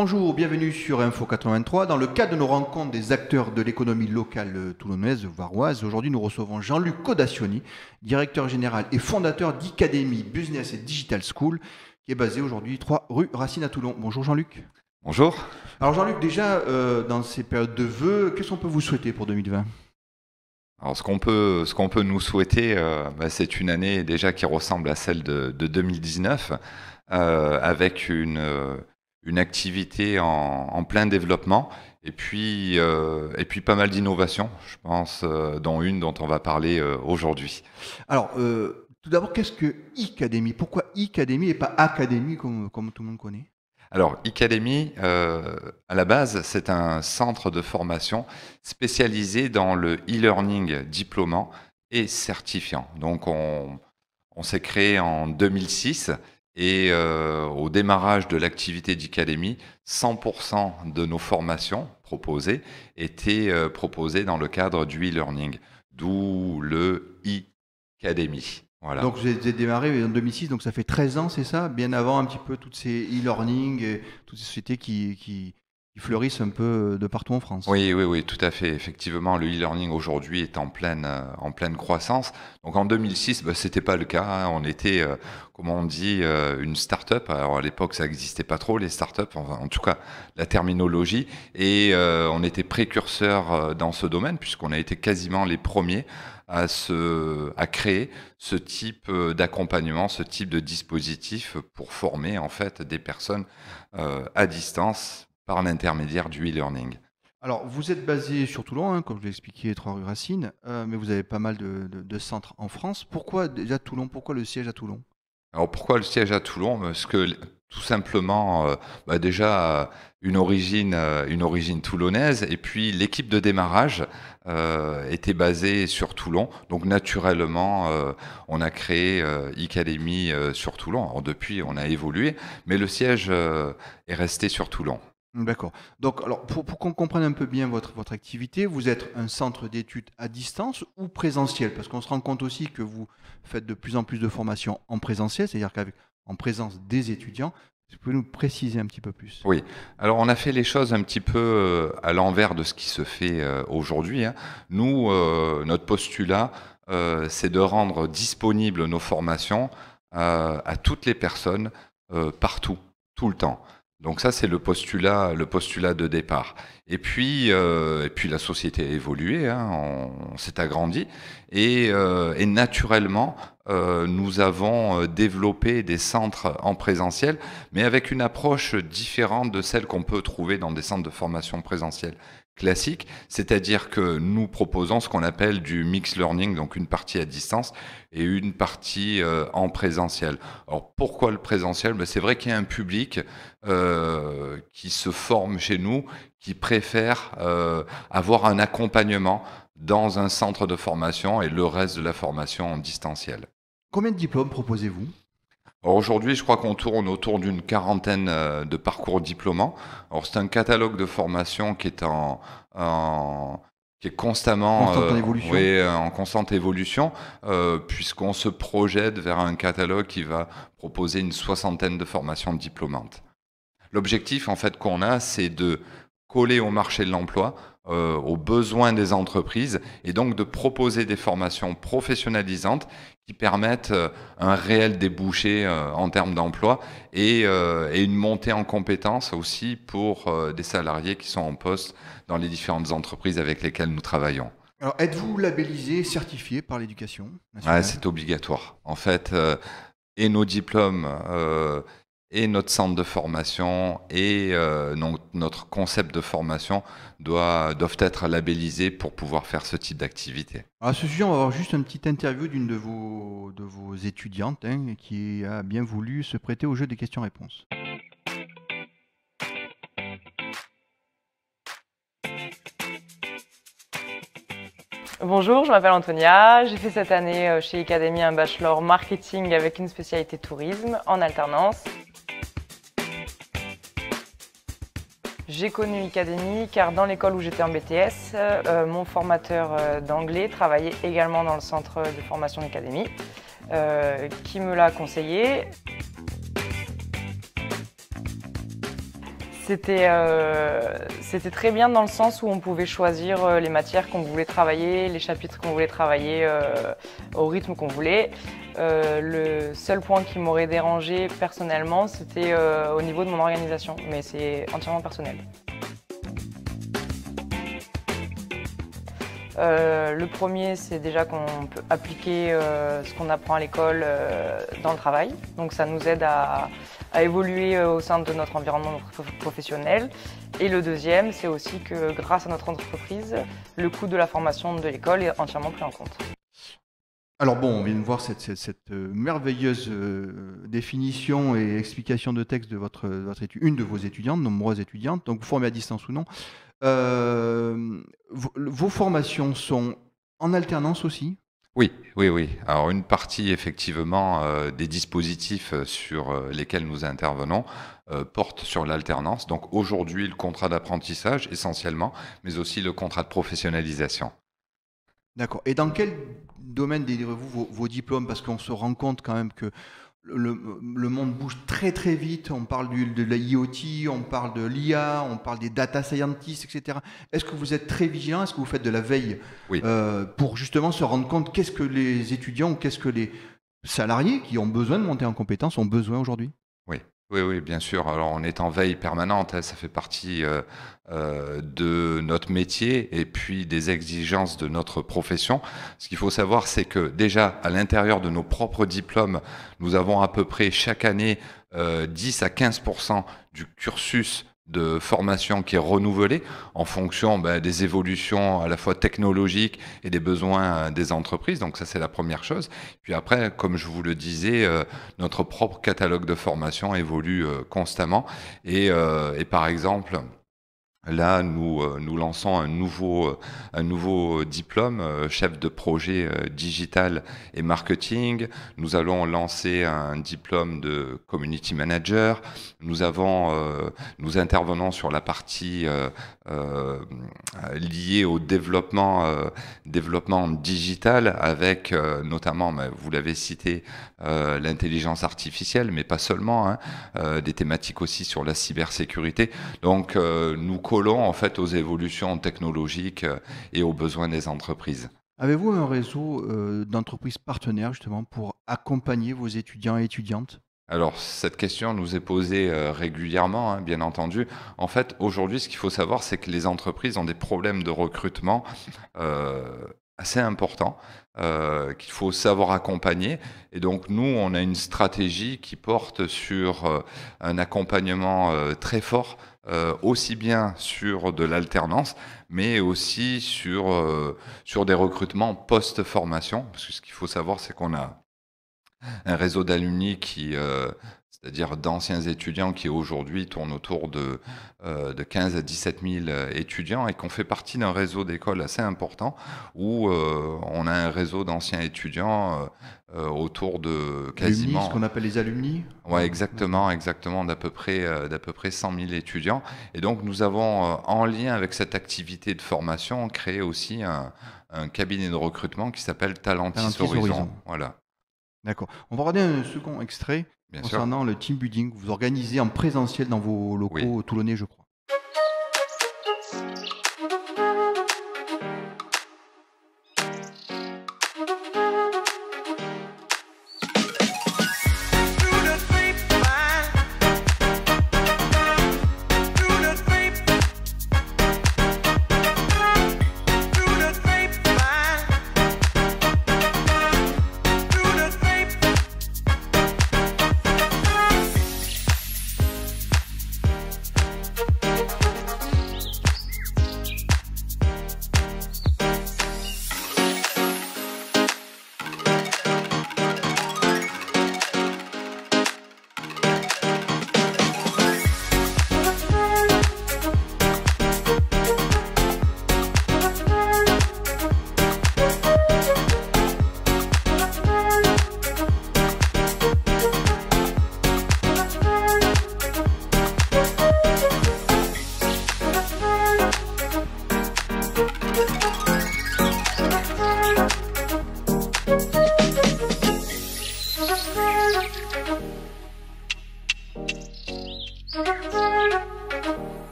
Bonjour, bienvenue sur Info 83. Dans le cadre de nos rencontres des acteurs de l'économie locale toulonnaise, varoise, aujourd'hui nous recevons Jean-Luc Codacioni, directeur général et fondateur d'Icademy Business et Digital School, qui est basé aujourd'hui 3 rue Racine à Toulon. Bonjour Jean-Luc. Bonjour. Alors Jean-Luc, déjà dans ces périodes de vœux, qu'est-ce qu'on peut vous souhaiter pour 2020 ? Alors ce qu'on peut nous souhaiter, c'est une année déjà qui ressemble à celle de 2019, avec une activité en plein développement et puis pas mal d'innovations, je pense, dont une dont on va parler aujourd'hui. Alors, tout d'abord, qu'est-ce que Icademy ? Pourquoi Icademy et pas Academy comme tout le monde connaît ? Alors, Icademy, à la base, c'est un centre de formation spécialisé dans le e-learning diplômant et certifiant. Donc, on s'est créé en 2006 et au démarrage de l'activité d'Icademy, 100% de nos formations proposées étaient proposées dans le cadre du e-learning, d'où le Icademy. Voilà. Donc vous avez démarré en 2006, donc ça fait 13 ans, c'est ça ? Bien avant un petit peu toutes ces e-learning, et toutes ces sociétés qui fleurissent un peu de partout en France. Oui, tout à fait. Effectivement, le e-learning aujourd'hui est en pleine croissance. Donc en 2006, c'était pas le cas, hein. On était, comment on dit, une start-up. Alors à l'époque, ça n'existait pas trop, les start-up, enfin, en tout cas la terminologie. Et on était précurseurs dans ce domaine, puisqu'on a été quasiment les premiers à créer ce type d'accompagnement, ce type de dispositif pour former en fait des personnes à distance par l'intermédiaire du e-learning. Alors vous êtes basé sur Toulon, hein, comme je l'ai expliqué, 3 rue Racine, mais vous avez pas mal de centres en France. Pourquoi déjà Toulon ? Pourquoi le siège à Toulon ? Alors pourquoi le siège à Toulon ? Parce que tout simplement, déjà une origine toulonnaise, et puis l'équipe de démarrage était basée sur Toulon. Donc naturellement, on a créé Icademy sur Toulon. Alors depuis, on a évolué, mais le siège est resté sur Toulon. D'accord. Donc, alors, pour qu'on comprenne un peu bien votre activité, vous êtes un centre d'études à distance ou présentiel ? Parce qu'on se rend compte aussi que vous faites de plus en plus de formations en présentiel, c'est-à-dire en présence des étudiants. Vous pouvez nous préciser un petit peu plus ? Oui. Alors, on a fait les choses un petit peu à l'envers de ce qui se fait aujourd'hui, hein. Nous, notre postulat, c'est de rendre disponibles nos formations à toutes les personnes, partout, tout le temps. Donc ça, c'est le postulat de départ. Et puis la société a évolué, hein, on s'est agrandi, et naturellement, nous avons développé des centres en présentiel, mais avec une approche différente de celle qu'on peut trouver dans des centres de formation présentielle classiques, c'est-à-dire que nous proposons ce qu'on appelle du mixed learning, donc une partie à distance et une partie en présentiel. Alors pourquoi le présentiel ? C'est vrai qu'il y a un public qui se forme chez nous, qui préfère avoir un accompagnement dans un centre de formation et le reste de la formation en distanciel. Combien de diplômes proposez-vous ? Alors aujourd'hui, je crois qu'on tourne autour d'une quarantaine de parcours diplômants. Alors c'est un catalogue de formation qui est qui est constamment Constante en évolution. en constante évolution, puisqu'on se projette vers un catalogue qui va proposer une 60aine de formations diplômantes. L'objectif en fait qu'on a, c'est de coller au marché de l'emploi, aux besoins des entreprises, et donc de proposer des formations professionnalisantes qui permettent un réel débouché en termes d'emploi et une montée en compétences aussi pour des salariés qui sont en poste dans les différentes entreprises avec lesquelles nous travaillons. Alors, êtes-vous labellisé, certifié par l'éducation nationale ? C'est obligatoire. En fait, et nos diplômes et notre centre de formation et notre concept de formation doivent être labellisés pour pouvoir faire ce type d'activité. À ce sujet, on va avoir juste une petite interview d'une de vos étudiantes, hein, qui a bien voulu se prêter au jeu des questions-réponses. Bonjour, je m'appelle Antonia. J'ai fait cette année chez Icademy un bachelor marketing avec une spécialité tourisme en alternance. J'ai connu Icademy car dans l'école où j'étais en BTS, mon formateur d'anglais travaillait également dans le centre de formation d'Icademy, qui me l'a conseillé. C'était très bien dans le sens où on pouvait choisir les matières qu'on voulait travailler, les chapitres qu'on voulait travailler au rythme qu'on voulait. Le seul point qui m'aurait dérangé personnellement, c'était au niveau de mon organisation, mais c'est entièrement personnel. Le premier, c'est déjà qu'on peut appliquer ce qu'on apprend à l'école dans le travail. Donc ça nous aide à évoluer au sein de notre environnement professionnel. Et le deuxième, c'est aussi que grâce à notre entreprise, le coût de la formation de l'école est entièrement pris en compte. Alors bon, on vient de voir cette merveilleuse définition et explication de texte de une de vos étudiantes, nombreuses étudiantes, donc vous formez à distance ou non. Vos formations sont en alternance aussi? Oui. Alors une partie effectivement des dispositifs sur lesquels nous intervenons porte sur l'alternance. Donc aujourd'hui le contrat d'apprentissage essentiellement, mais aussi le contrat de professionnalisation. D'accord. Et dans quel domaine délivrez-vous vos diplômes? Parce qu'on se rend compte quand même que le monde bouge très très vite. On parle de la IoT, on parle de l'IA, on parle des data scientists, etc. Est-ce que vous êtes très vigilant? Est-ce que vous faites de la veille pour justement se rendre compte qu'est-ce que les étudiants ou qu'est-ce que les salariés qui ont besoin de monter en compétences ont besoin aujourd'hui? Oui, bien sûr. Alors, on est en veille permanente, ça fait partie de notre métier et puis des exigences de notre profession. Ce qu'il faut savoir, c'est que déjà, à l'intérieur de nos propres diplômes, nous avons à peu près chaque année 10 à 15% du cursus de formation qui est renouvelé en fonction des évolutions à la fois technologiques et des besoins des entreprises. Donc ça, c'est la première chose. Puis après, comme je vous le disais, notre propre catalogue de formation évolue constamment. Et par exemple, là, nous lançons un nouveau diplôme, chef de projet digital et marketing. Nous allons lancer un diplôme de community manager. Nous intervenons sur la partie liée au développement digital avec notamment, vous l'avez cité, l'intelligence artificielle, mais pas seulement, des thématiques aussi sur la cybersécurité. Donc, nous collons en fait aux évolutions technologiques et aux besoins des entreprises. Avez-vous un réseau d'entreprises partenaires justement pour accompagner vos étudiants et étudiantes? Alors, cette question nous est posée régulièrement, bien entendu. En fait, aujourd'hui, ce qu'il faut savoir, c'est que les entreprises ont des problèmes de recrutement assez importants qu'il faut savoir accompagner. Et donc, nous, on a une stratégie qui porte sur un accompagnement très fort, aussi bien sur de l'alternance, mais aussi sur des recrutements post-formation. Parce que ce qu'il faut savoir, c'est qu'on a un réseau d'alumni c'est-à-dire d'anciens étudiants qui aujourd'hui tournent autour de 15 à 17 000 étudiants et qu'on fait partie d'un réseau d'écoles assez important où on a un réseau d'anciens étudiants autour de quasiment... Alumni, ce qu'on appelle les alumni? Oui, exactement, d'à peu près 100 000 étudiants. Et donc nous avons, en lien avec cette activité de formation, créé aussi un cabinet de recrutement qui s'appelle Talentis Horizon. Voilà. D'accord. On va regarder un second extrait concernant le team building que vous organisez en présentiel dans vos locaux toulonnais, je crois.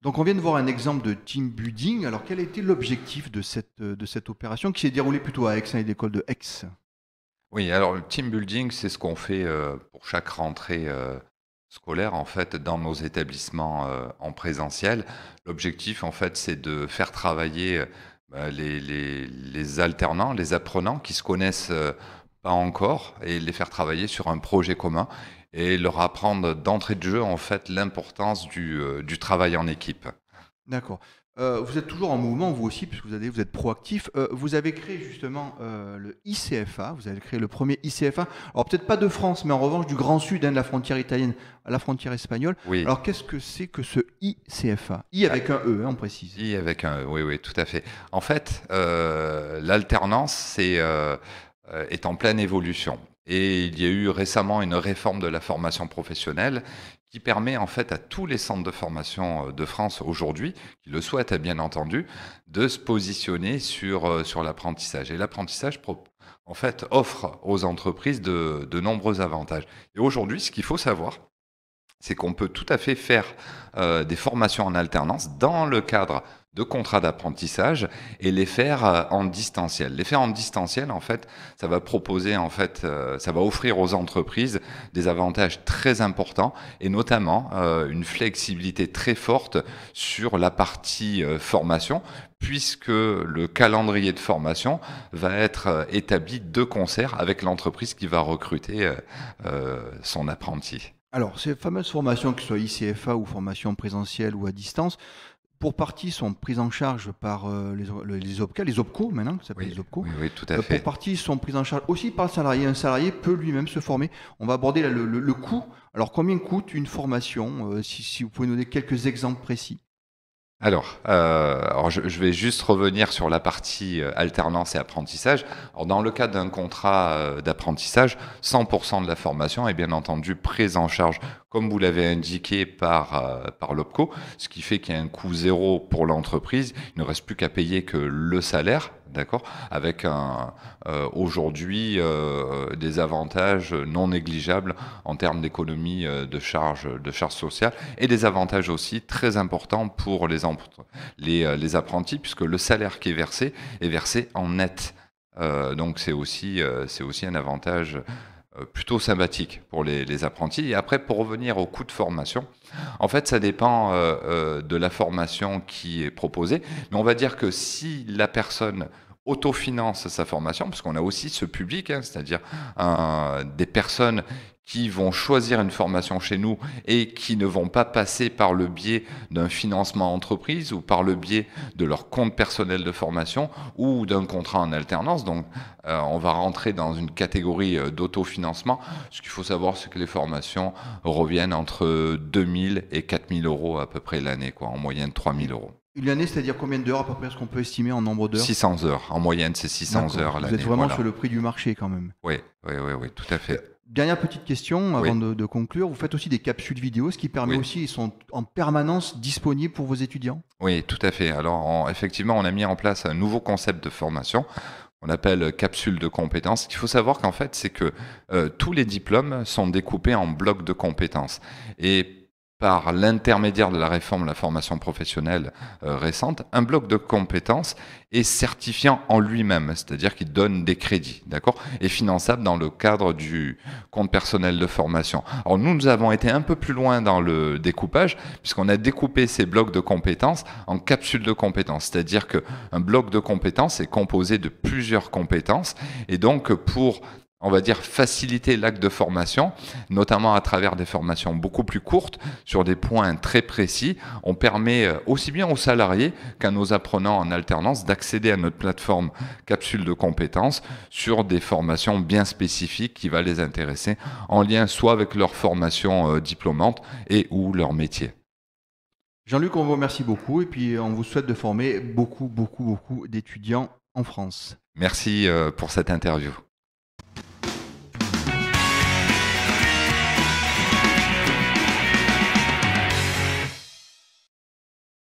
Donc on vient de voir un exemple de team building. Alors quel a été l'objectif de cette opération qui s'est déroulée plutôt à Aix, hein, et l'école de Aix? Oui, alors le team building, c'est ce qu'on fait pour chaque rentrée scolaire, en fait, dans nos établissements en présentiel. L'objectif, en fait, c'est de faire travailler les alternants, les apprenants qui se connaissent pas encore, et les faire travailler sur un projet commun et leur apprendre d'entrée de jeu, en fait, l'importance du travail en équipe. D'accord. Vous êtes toujours en mouvement, vous aussi, puisque vous êtes proactif. Vous avez créé justement le ICFA, vous avez créé le premier ICFA. Alors peut-être pas de France, mais en revanche du Grand Sud, hein, de la frontière italienne à la frontière espagnole. Oui. Alors qu'est-ce que c'est que ce ICFA? I avec un E, hein, on précise. I avec un E, oui, oui, tout à fait. En fait, l'alternance est en pleine évolution. Et il y a eu récemment une réforme de la formation professionnelle qui permet en fait à tous les centres de formation de France aujourd'hui, qui le souhaitent bien entendu, de se positionner sur l'apprentissage. Et l'apprentissage en fait offre aux entreprises de nombreux avantages. Et aujourd'hui, ce qu'il faut savoir, c'est qu'on peut tout à fait faire des formations en alternance dans le cadre de contrats d'apprentissage et les faire en distanciel. Les faire en distanciel, en fait, ça va proposer, en fait, ça va offrir aux entreprises des avantages très importants et notamment une flexibilité très forte sur la partie formation, puisque le calendrier de formation va être établi de concert avec l'entreprise qui va recruter son apprenti. Alors ces fameuses formations, que ce soit ICFA ou formation présentielle ou à distance, pour partie sont prises en charge par les OPCA, les OPCO maintenant, ça s'appelle Oui, les OPCO. oui, oui, tout à Pour fait. partie sont prises en charge aussi par le salarié. Un salarié peut lui-même se former. On va aborder là, le coût. Alors combien coûte une formation, si vous pouvez nous donner quelques exemples précis? Alors je vais juste revenir sur la partie alternance et apprentissage. Alors, dans le cadre d'un contrat d'apprentissage, 100% de la formation est bien entendu prise en charge, comme vous l'avez indiqué, par l'OPCO, ce qui fait qu'il y a un coût zéro pour l'entreprise. Il ne reste plus qu'à payer que le salaire, d'accord, avec aujourd'hui des avantages non négligeables en termes d'économie de charges sociales, et des avantages aussi très importants pour les apprentis, puisque le salaire qui est versé en net. Donc c'est aussi un avantage plutôt sympathique pour les apprentis. Et après, pour revenir au coût de formation, en fait, ça dépend de la formation qui est proposée. Mais on va dire que si la personne autofinance sa formation, parce qu'on a aussi ce public, hein, c'est-à-dire des personnes qui vont choisir une formation chez nous et qui ne vont pas passer par le biais d'un financement entreprise ou par le biais de leur compte personnel de formation ou d'un contrat en alternance. Donc, on va rentrer dans une catégorie d'autofinancement. Ce qu'il faut savoir, c'est que les formations reviennent entre 2 000 et 4 000 euros à peu près l'année, en moyenne 3 000 euros. Une année, c'est-à-dire combien d'heures à peu près, ce qu'on peut estimer en nombre d'heures? 600 heures. En moyenne, c'est 600 heures l'année. Vous êtes vraiment voilà. sur le prix du marché quand même. Oui, tout à fait. Dernière petite question avant Oui. de conclure. Vous faites aussi des capsules vidéo, ce qui permet Oui. aussi, ils sont en permanence disponibles pour vos étudiants? Oui, tout à fait. Alors, effectivement, on a mis en place un nouveau concept de formation qu'on appelle capsule de compétences. Ce qu'il faut savoir qu'en fait, c'est que tous les diplômes sont découpés en blocs de compétences. Et par l'intermédiaire de la réforme de la formation professionnelle récente, un bloc de compétences est certifiant en lui-même, c'est-à-dire qu'il donne des crédits, d'accord, et finançable dans le cadre du compte personnel de formation. Alors nous avons été un peu plus loin dans le découpage, puisqu'on a découpé ces blocs de compétences en capsules de compétences, c'est-à-dire qu'un bloc de compétences est composé de plusieurs compétences, et donc pour on va dire faciliter l'acte de formation, notamment à travers des formations beaucoup plus courtes sur des points très précis. On permet aussi bien aux salariés qu'à nos apprenants en alternance d'accéder à notre plateforme capsule de compétences sur des formations bien spécifiques qui va les intéresser en lien soit avec leur formation diplômante et ou leur métier. Jean-Luc, on vous remercie beaucoup et puis on vous souhaite de former beaucoup d'étudiants en France. Merci pour cette interview.